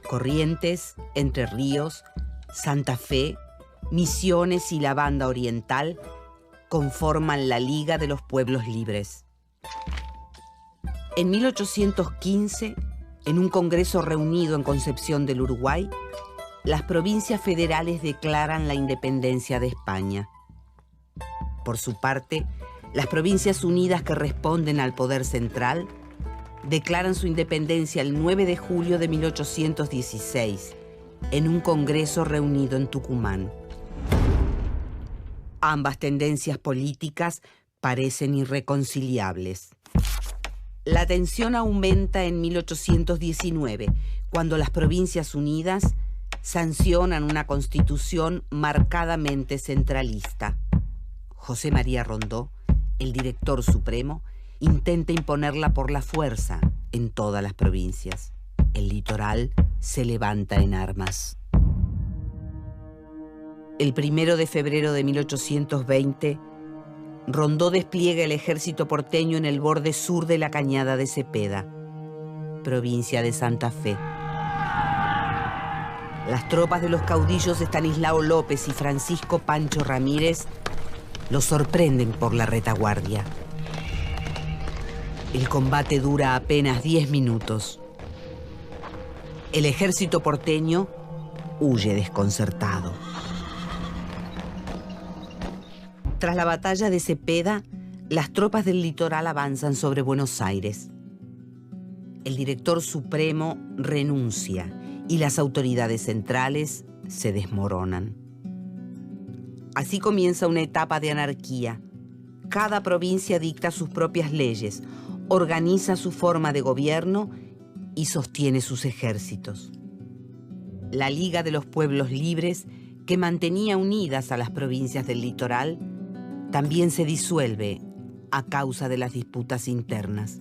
Corrientes, Entre Ríos, Santa Fe, Misiones y la Banda Oriental conforman la Liga de los Pueblos Libres. En 1815, en un congreso reunido en Concepción del Uruguay, las provincias federales declaran la independencia de España. Por su parte, las Provincias Unidas, que responden al poder central, declaran su independencia el 9 de julio de 1816, en un congreso reunido en Tucumán. Ambas tendencias políticas parecen irreconciliables. La tensión aumenta en 1819, cuando las Provincias Unidas sancionan una constitución marcadamente centralista. José María Rondó, el director supremo, intenta imponerla por la fuerza en todas las provincias. El litoral se levanta en armas. El 1 de febrero de 1820, Rondó despliega el ejército porteño en el borde sur de la Cañada de Cepeda, provincia de Santa Fe. Las tropas de los caudillos Estanislao López y Francisco Pancho Ramírez los sorprenden por la retaguardia. El combate dura apenas 10 minutos. El ejército porteño huye desconcertado. Tras la batalla de Cepeda, las tropas del litoral avanzan sobre Buenos Aires. El director supremo renuncia y las autoridades centrales se desmoronan. Así comienza una etapa de anarquía. Cada provincia dicta sus propias leyes, organiza su forma de gobierno y sostiene sus ejércitos. La Liga de los Pueblos Libres, que mantenía unidas a las provincias del litoral, también se disuelve a causa de las disputas internas.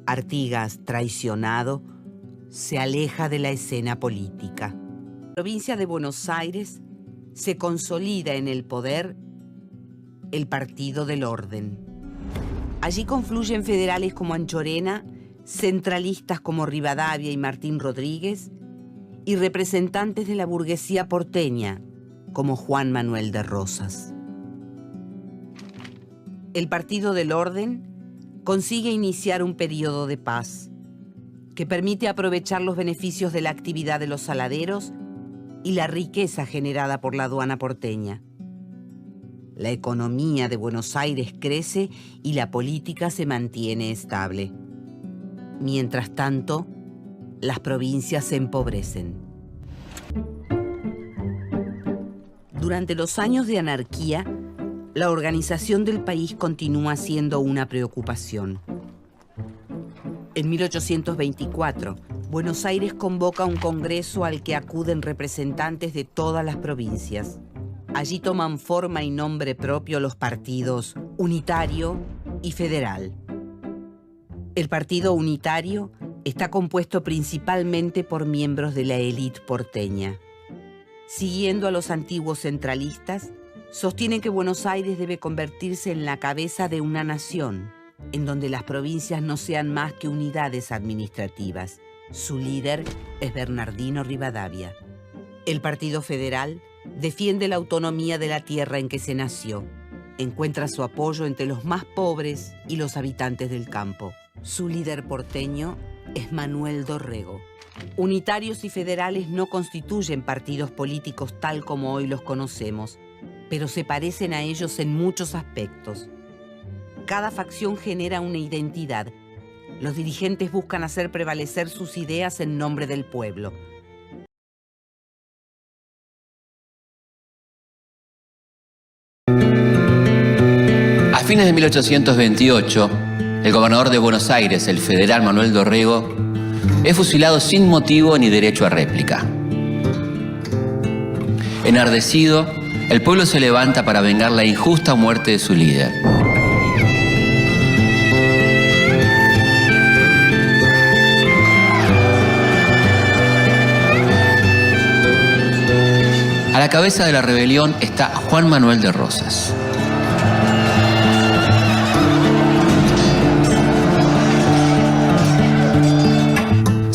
Artigas, traicionado, se aleja de la escena política. La provincia de Buenos Aires se consolida en el poder el Partido del Orden. Allí confluyen federales como Anchorena, centralistas como Rivadavia y Martín Rodríguez, y representantes de la burguesía porteña, como Juan Manuel de Rosas. El Partido del Orden consigue iniciar un periodo de paz que permite aprovechar los beneficios de la actividad de los saladeros y la riqueza generada por la aduana porteña. La economía de Buenos Aires crece y la política se mantiene estable. Mientras tanto, las provincias se empobrecen. Durante los años de anarquía, la organización del país continúa siendo una preocupación. En 1824, Buenos Aires convoca un congreso al que acuden representantes de todas las provincias. Allí toman forma y nombre propio los partidos Unitario y Federal. El Partido Unitario está compuesto principalmente por miembros de la élite porteña. Siguiendo a los antiguos centralistas, sostienen que Buenos Aires debe convertirse en la cabeza de una nación, en donde las provincias no sean más que unidades administrativas. Su líder es Bernardino Rivadavia. El Partido Federal defiende la autonomía de la tierra en que se nació. Encuentra su apoyo entre los más pobres y los habitantes del campo. Su líder porteño es Manuel Dorrego. Unitarios y federales no constituyen partidos políticos tal como hoy los conocemos, pero se parecen a ellos en muchos aspectos. Cada facción genera una identidad. Los dirigentes buscan hacer prevalecer sus ideas en nombre del pueblo. A fines de 1828, el gobernador de Buenos Aires, el federal Manuel Dorrego, es fusilado sin motivo ni derecho a réplica. Enardecido, el pueblo se levanta para vengar la injusta muerte de su líder. A la cabeza de la rebelión está Juan Manuel de Rosas.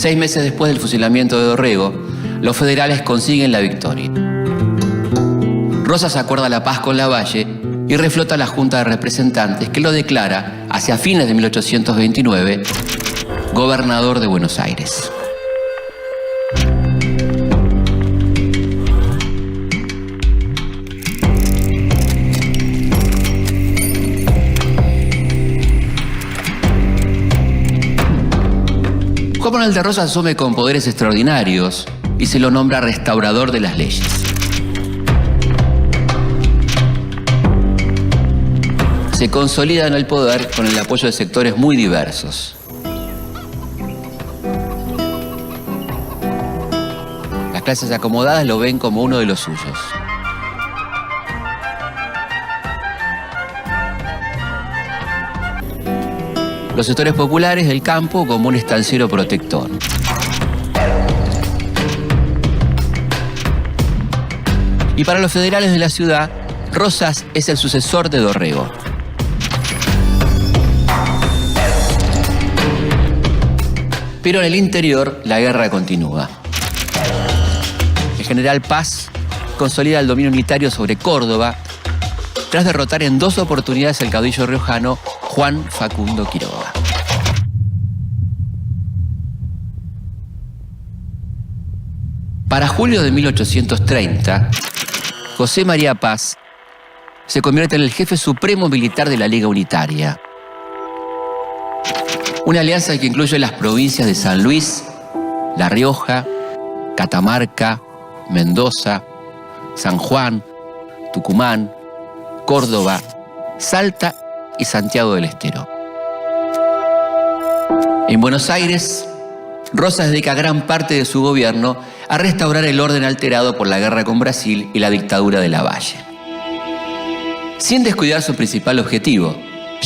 6 meses después del fusilamiento de Dorrego, los federales consiguen la victoria. Rosas acuerda la paz con Lavalle y reflota la Junta de Representantes, que lo declara, hacia fines de 1829, gobernador de Buenos Aires. Juan Manuel de Rosas asume con poderes extraordinarios y se lo nombra restaurador de las leyes. Se consolida en el poder con el apoyo de sectores muy diversos. Las clases acomodadas lo ven como uno de los suyos. Los sectores populares del campo como un estanciero protector. Y para los federales de la ciudad, Rosas es el sucesor de Dorrego. Pero en el interior, la guerra continúa. El general Paz consolida el dominio unitario sobre Córdoba tras derrotar en 2 oportunidades al caudillo riojano Juan Facundo Quiroga. Para julio de 1830, José María Paz se convierte en el jefe supremo militar de la Liga Unitaria. Una alianza que incluye las provincias de San Luis, La Rioja, Catamarca, Mendoza, San Juan, Tucumán, Córdoba, Salta y Santiago del Estero. En Buenos Aires, Rosas dedica gran parte de su gobierno a restaurar el orden alterado por la guerra con Brasil y la dictadura de Lavalle, sin descuidar su principal objetivo,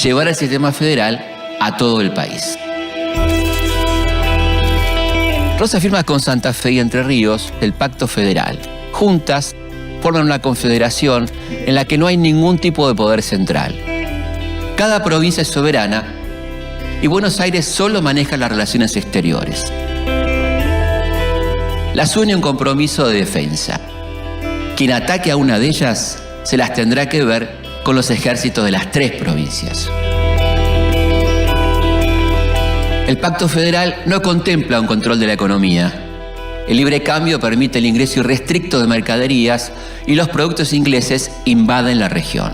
llevar el sistema federal a todo el país. Rosas firma con Santa Fe y Entre Ríos el Pacto Federal. Juntas forman una confederación en la que no hay ningún tipo de poder central. Cada provincia es soberana y Buenos Aires solo maneja las relaciones exteriores. Las une un compromiso de defensa. Quien ataque a una de ellas se las tendrá que ver con los ejércitos de las 3 provincias. El Pacto Federal no contempla un control de la economía. El libre cambio permite el ingreso irrestricto de mercaderías y los productos ingleses invaden la región.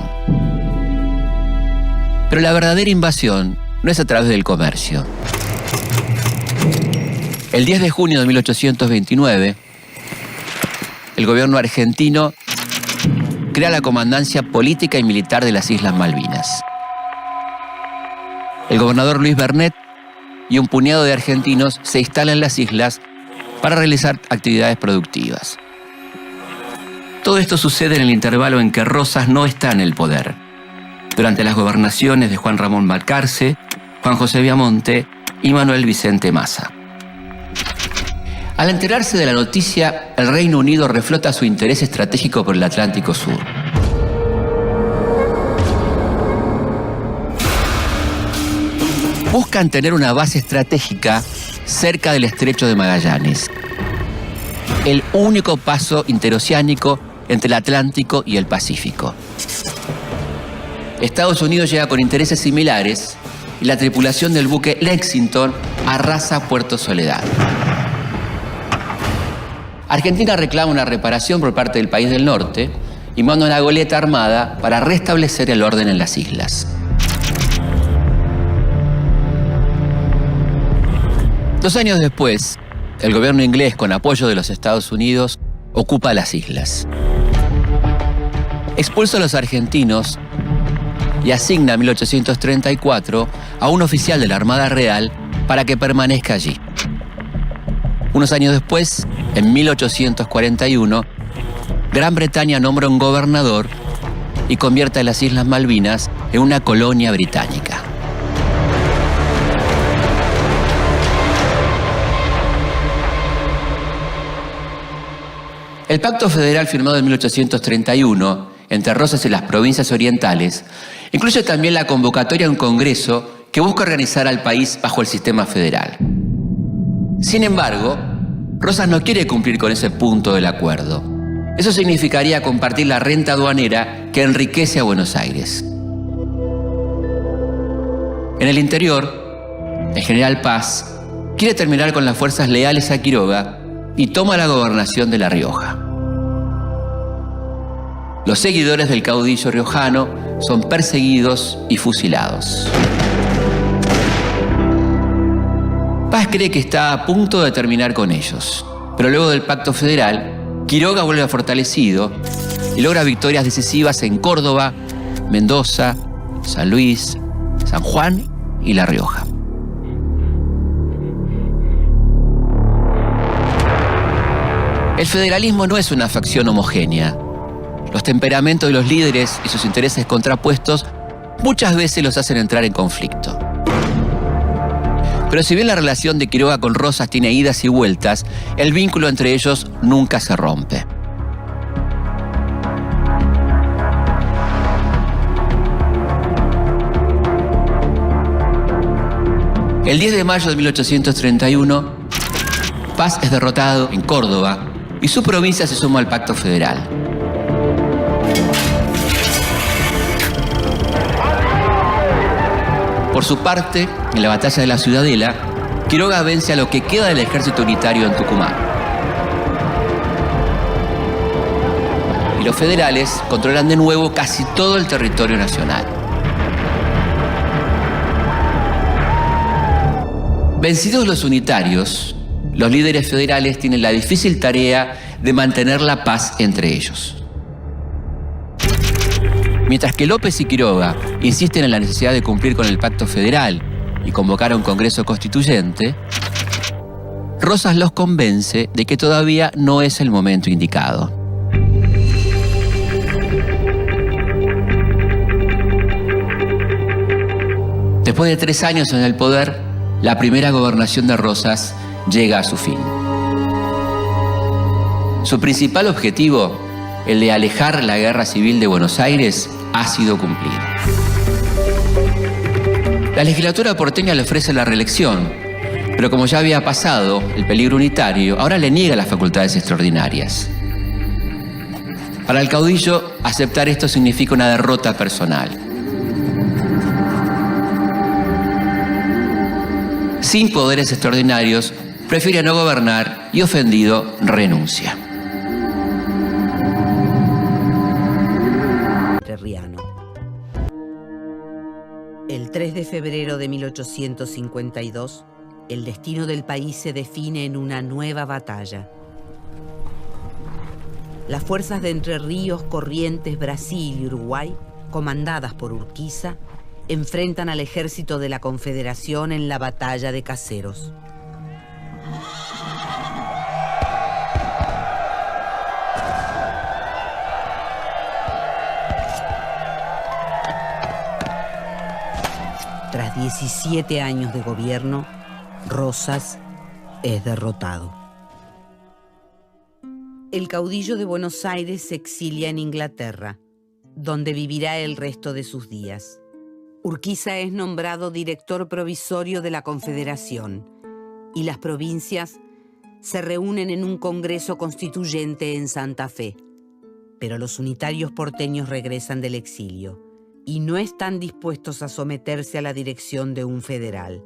Pero la verdadera invasión no es a través del comercio. El 10 de junio de 1829, el gobierno argentino crea la Comandancia Política y Militar de las Islas Malvinas. El gobernador Luis Bernet y un puñado de argentinos se instalan en las islas para realizar actividades productivas. Todo esto sucede en el intervalo en que Rosas no está en el poder, durante las gobernaciones de Juan Ramón Balcarce, Juan José Viamonte y Manuel Vicente Massa. Al enterarse de la noticia, el Reino Unido reflota su interés estratégico por el Atlántico Sur. Buscan tener una base estratégica cerca del Estrecho de Magallanes, el único paso interoceánico entre el Atlántico y el Pacífico. Estados Unidos llega con intereses similares y la tripulación del buque Lexington arrasa Puerto Soledad. Argentina reclama una reparación por parte del país del norte y manda una goleta armada para restablecer el orden en las islas. 2 años después, el gobierno inglés, con apoyo de los Estados Unidos, ocupa las islas. Expulsa a los argentinos y asigna en 1834 a un oficial de la Armada Real para que permanezca allí. Unos años después, en 1841, Gran Bretaña nombra un gobernador y convierte a las Islas Malvinas en una colonia británica. El Pacto Federal firmado en 1831 entre Rosas y las provincias orientales incluye también la convocatoria a un congreso que busca organizar al país bajo el sistema federal. Sin embargo, Rosas no quiere cumplir con ese punto del acuerdo. Eso significaría compartir la renta aduanera que enriquece a Buenos Aires. En el interior, el general Paz quiere terminar con las fuerzas leales a Quiroga y toma la gobernación de La Rioja. Los seguidores del caudillo riojano son perseguidos y fusilados. Paz cree que está a punto de terminar con ellos, pero luego del Pacto Federal, Quiroga vuelve fortalecido y logra victorias decisivas en Córdoba, Mendoza, San Luis, San Juan y La Rioja. El federalismo no es una facción homogénea. Los temperamentos de los líderes y sus intereses contrapuestos muchas veces los hacen entrar en conflicto. Pero si bien la relación de Quiroga con Rosas tiene idas y vueltas, el vínculo entre ellos nunca se rompe. El 10 de mayo de 1831, Paz es derrotado en Córdoba y su provincia se suma al Pacto Federal. Por su parte, en la batalla de la Ciudadela, Quiroga vence a lo que queda del ejército unitario en Tucumán. Y los federales controlan de nuevo casi todo el territorio nacional. Vencidos los unitarios, los líderes federales tienen la difícil tarea de mantener la paz entre ellos. Mientras que López y Quiroga insisten en la necesidad de cumplir con el Pacto Federal y convocar a un Congreso Constituyente, Rosas los convence de que todavía no es el momento indicado. Después de 3 años en el poder, la primera gobernación de Rosas llega a su fin. Su principal objetivo, el de alejar la guerra civil de Buenos Aires, ha sido cumplido. La legislatura porteña le ofrece la reelección, pero como ya había pasado el peligro unitario, ahora le niega las facultades extraordinarias. Para el caudillo, aceptar esto significa una derrota personal. Sin poderes extraordinarios, prefiere no gobernar y, ofendido, renuncia. El 3 de febrero de 1852, el destino del país se define en una nueva batalla. Las fuerzas de Entre Ríos, Corrientes, Brasil y Uruguay, comandadas por Urquiza, enfrentan al ejército de la Confederación en la batalla de Caseros. Tras 17 años de gobierno, Rosas es derrotado. El caudillo de Buenos Aires se exilia en Inglaterra, donde vivirá el resto de sus días. Urquiza es nombrado director provisorio de la Confederación y las provincias se reúnen en un congreso constituyente en Santa Fe. Pero los unitarios porteños regresan del exilio y no están dispuestos a someterse a la dirección de un federal.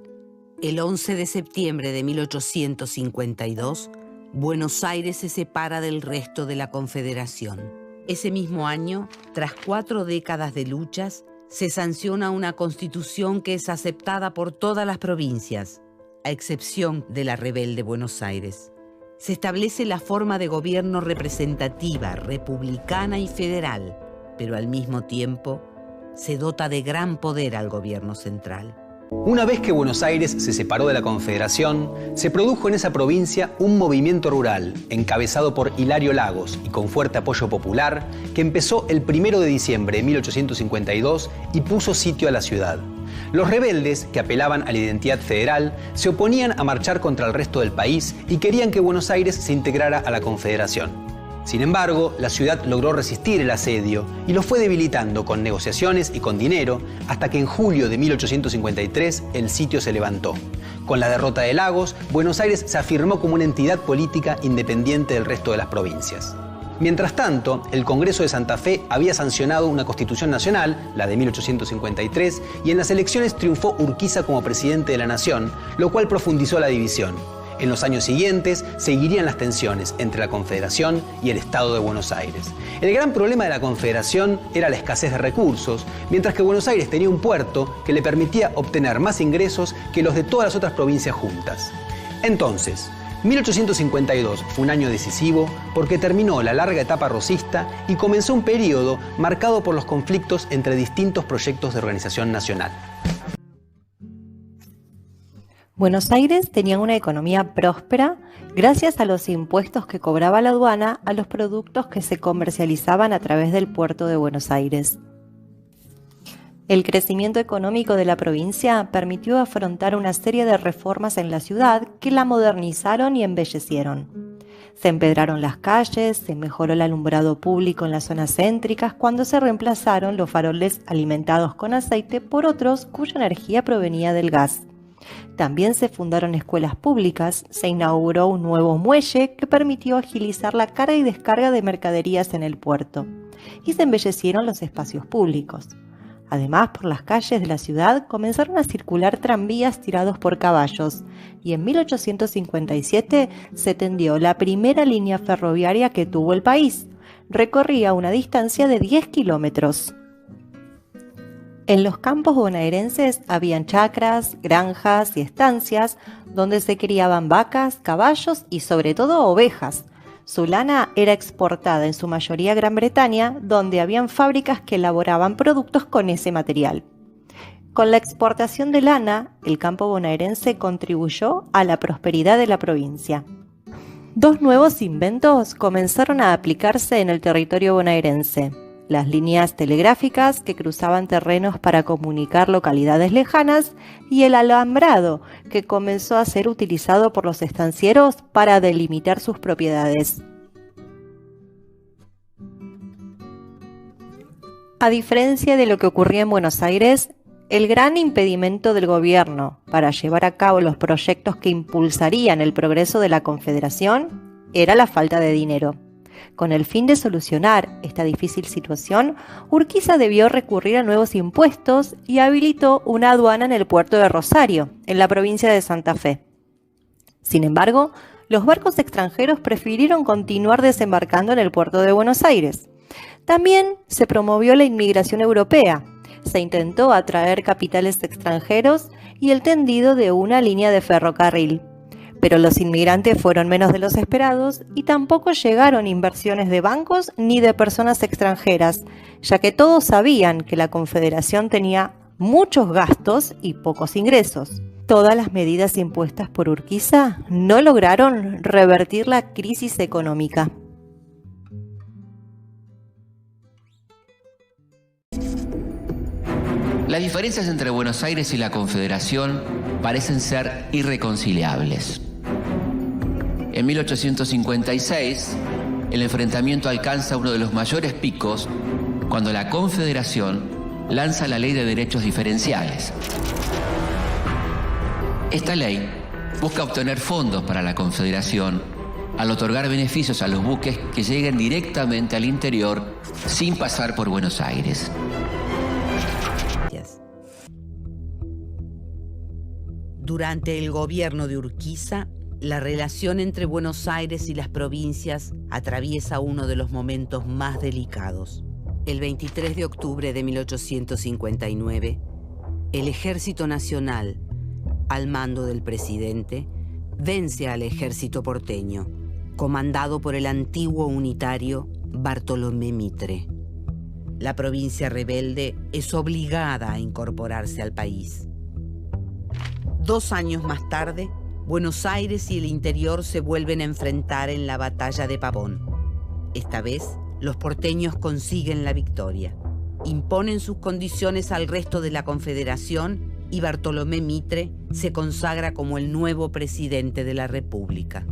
El 11 de septiembre de 1852, Buenos Aires se separa del resto de la Confederación. Ese mismo año, tras 4 décadas de luchas, se sanciona una constitución que es aceptada por todas las provincias, a excepción de la rebelde Buenos Aires. Se establece la forma de gobierno representativa, republicana y federal, pero al mismo tiempo se dota de gran poder al gobierno central. Una vez que Buenos Aires se separó de la Confederación, se produjo en esa provincia un movimiento rural encabezado por Hilario Lagos y con fuerte apoyo popular que empezó el 1 de diciembre de 1852 y puso sitio a la ciudad. Los rebeldes, que apelaban a la identidad federal, se oponían a marchar contra el resto del país y querían que Buenos Aires se integrara a la Confederación. Sin embargo, la ciudad logró resistir el asedio y lo fue debilitando con negociaciones y con dinero hasta que en julio de 1853 el sitio se levantó. Con la derrota de Lagos, Buenos Aires se afirmó como una entidad política independiente del resto de las provincias. Mientras tanto, el Congreso de Santa Fe había sancionado una Constitución Nacional, la de 1853, y en las elecciones triunfó Urquiza como presidente de la nación, lo cual profundizó la división. En los años siguientes seguirían las tensiones entre la Confederación y el Estado de Buenos Aires. El gran problema de la Confederación era la escasez de recursos, mientras que Buenos Aires tenía un puerto que le permitía obtener más ingresos que los de todas las otras provincias juntas. Entonces, 1852 fue un año decisivo porque terminó la larga etapa rosista y comenzó un periodo marcado por los conflictos entre distintos proyectos de organización nacional. Buenos Aires tenía una economía próspera gracias a los impuestos que cobraba la aduana a los productos que se comercializaban a través del puerto de Buenos Aires. El crecimiento económico de la provincia permitió afrontar una serie de reformas en la ciudad que la modernizaron y embellecieron. Se empedraron las calles, se mejoró el alumbrado público en las zonas céntricas cuando se reemplazaron los faroles alimentados con aceite por otros cuya energía provenía del gas. También se fundaron escuelas públicas, se inauguró un nuevo muelle que permitió agilizar la carga y descarga de mercaderías en el puerto, y se embellecieron los espacios públicos. Además, por las calles de la ciudad comenzaron a circular tranvías tirados por caballos, y en 1857 se tendió la primera línea ferroviaria que tuvo el país. Recorría una distancia de 10 kilómetros. En los campos bonaerenses habían chacras, granjas y estancias donde se criaban vacas, caballos y sobre todo ovejas. Su lana era exportada en su mayoría a Gran Bretaña, donde habían fábricas que elaboraban productos con ese material. Con la exportación de lana, el campo bonaerense contribuyó a la prosperidad de la provincia. Dos nuevos inventos comenzaron a aplicarse en el territorio bonaerense: las líneas telegráficas que cruzaban terrenos para comunicar localidades lejanas y el alambrado que comenzó a ser utilizado por los estancieros para delimitar sus propiedades. A diferencia de lo que ocurría en Buenos Aires, el gran impedimento del gobierno para llevar a cabo los proyectos que impulsarían el progreso de la Confederación era la falta de dinero. Con el fin de solucionar esta difícil situación, Urquiza debió recurrir a nuevos impuestos y habilitó una aduana en el puerto de Rosario, en la provincia de Santa Fe. Sin embargo, los barcos extranjeros prefirieron continuar desembarcando en el puerto de Buenos Aires. También se promovió la inmigración europea, se intentó atraer capitales extranjeros y el tendido de una línea de ferrocarril. Pero los inmigrantes fueron menos de los esperados y tampoco llegaron inversiones de bancos ni de personas extranjeras, ya que todos sabían que la Confederación tenía muchos gastos y pocos ingresos. Todas las medidas impuestas por Urquiza no lograron revertir la crisis económica. Las diferencias entre Buenos Aires y la Confederación parecen ser irreconciliables. En 1856, el enfrentamiento alcanza uno de los mayores picos cuando la Confederación lanza la Ley de Derechos Diferenciales. Esta ley busca obtener fondos para la Confederación al otorgar beneficios a los buques que lleguen directamente al interior sin pasar por Buenos Aires. Durante el gobierno de Urquiza, la relación entre Buenos Aires y las provincias atraviesa uno de los momentos más delicados. El 23 de octubre de 1859, el Ejército Nacional, al mando del presidente, vence al ejército porteño, comandado por el antiguo unitario Bartolomé Mitre. La provincia rebelde es obligada a incorporarse al país. 2 años más tarde, Buenos Aires y el interior se vuelven a enfrentar en la batalla de Pavón. Esta vez, los porteños consiguen la victoria. Imponen sus condiciones al resto de la Confederación y Bartolomé Mitre se consagra como el nuevo presidente de la República.